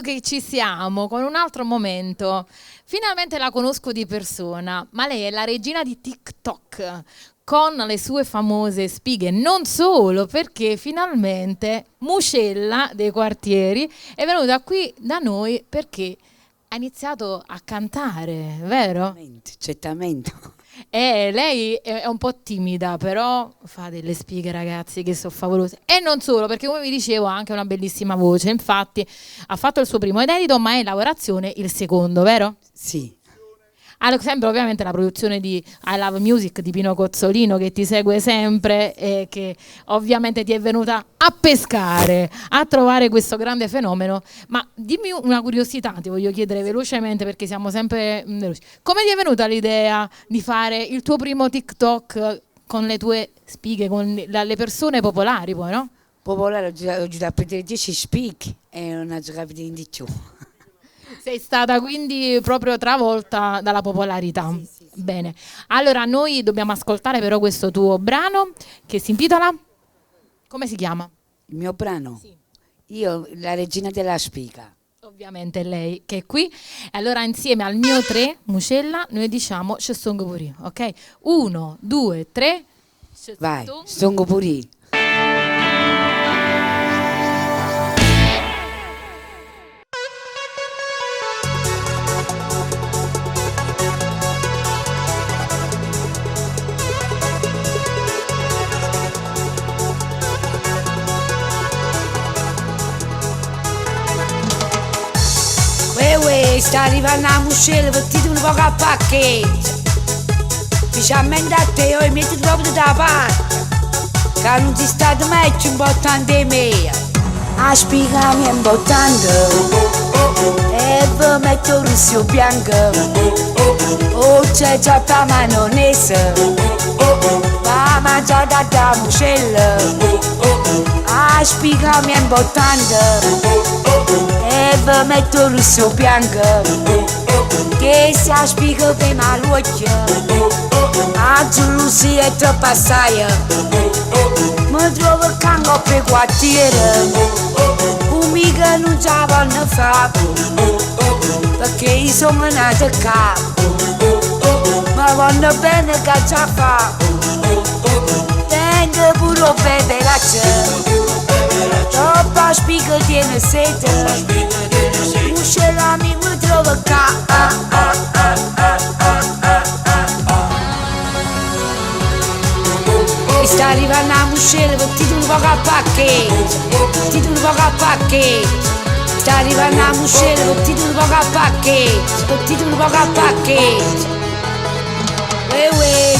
che ci siamo con un altro momento, finalmente la conosco di persona, ma lei è la regina di TikTok con le sue famose spighe, non solo perché finalmente Muscella dei Quartieri è venuta qui da noi perché ha iniziato a cantare, vero? Certamente. Lei è un po' timida, però fa delle spighe, ragazzi, che sono favolose. E non solo, perché come vi dicevo ha anche una bellissima voce. Infatti ha fatto il suo primo edito, ma è in lavorazione il secondo, vero? Sì. Ha sempre ovviamente la produzione di I Love Music di Pino Cozzolino che ti segue sempre e che ovviamente ti è venuta a pescare, a trovare questo grande fenomeno. Ma dimmi una curiosità, ti voglio chiedere velocemente perché siamo sempre veloci. Come ti è venuta l'idea di fare il tuo primo TikTok con le tue spighe, con le persone popolari poi, no? Popolare, ho girato per 10 spicchi e non ho giocato di più. Sei stata quindi proprio travolta dalla popolarità. Sì. Bene, allora noi dobbiamo ascoltare però questo tuo brano che si intitola, come si chiama? Il mio brano? Sì. Io, la regina della spiga. Ovviamente lei che è qui. Allora insieme al mio 3, Muscella, noi diciamo c'è Stongo Puri, ok? 1, 2, 3. Vai, Stongo Puri. Sta arrivando a Muscella, mettete un po' a pacchetto. Specialmente a te, io metti proprio da parte. Che non ti state mai più imbottando me. A spiga mi imbottando e vi metto un russo bianco. Oh, c'è già per manonese. Va a mangiare da Muscella. A spiga mi imbottando e vi metto il russo bianco che si spiega per l'occhio a gelosia è troppo assai mi trovo cango per quartiere mica non ce la vanno fare perché io sono nata capo ma vanno bene che ce la fa tengo pure bene la c'è troppa spiga tiene sete Muscella mi trova qua e sta arrivando a Muscella ti un po' a pacchetto ti un po' a pacchetto sta arrivando a Muscella ti un po' a pacchetto ti un po' a pacchetto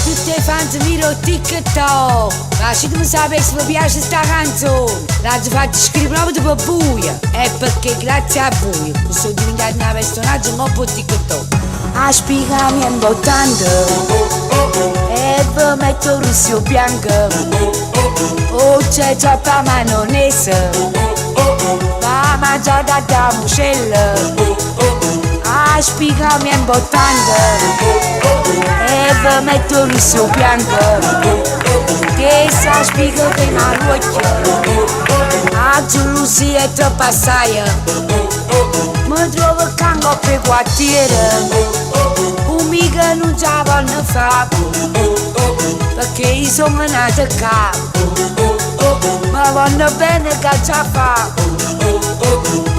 tutte le fans miro TikTok ma se tu non sapessi mi piace sta canzone l'ho fatto scrivere proprio dopo buia è perché grazie a voi sono diventata una personaggio molto TikTok a spiga mi imbottando e vi metto il russo bianco oh c'è già per manonese va a mangiare da Muscella a spiga mi imbottando e vi metto il russo bianco che si spiega per l'occhio a gelosia è troppo assai mi trovo cango per quartiere mica non ce la vanno fare perché io sono nata capo ma vanno bene che ce la fa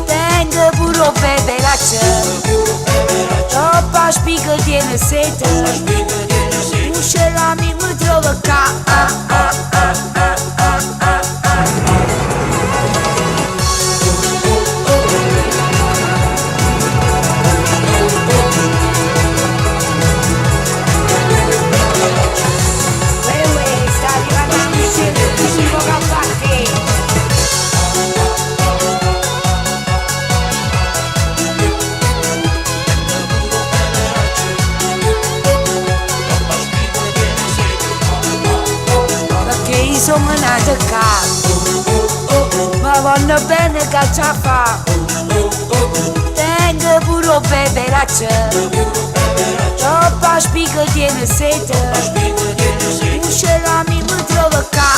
tengo pure bene la c'è troppa spiga tiene sete Muscella mi trova qua sono nata capo ma vanno bene che ce la fa tengo pure bene la c'è troppa spiga tiene sete Muscella mi trova qua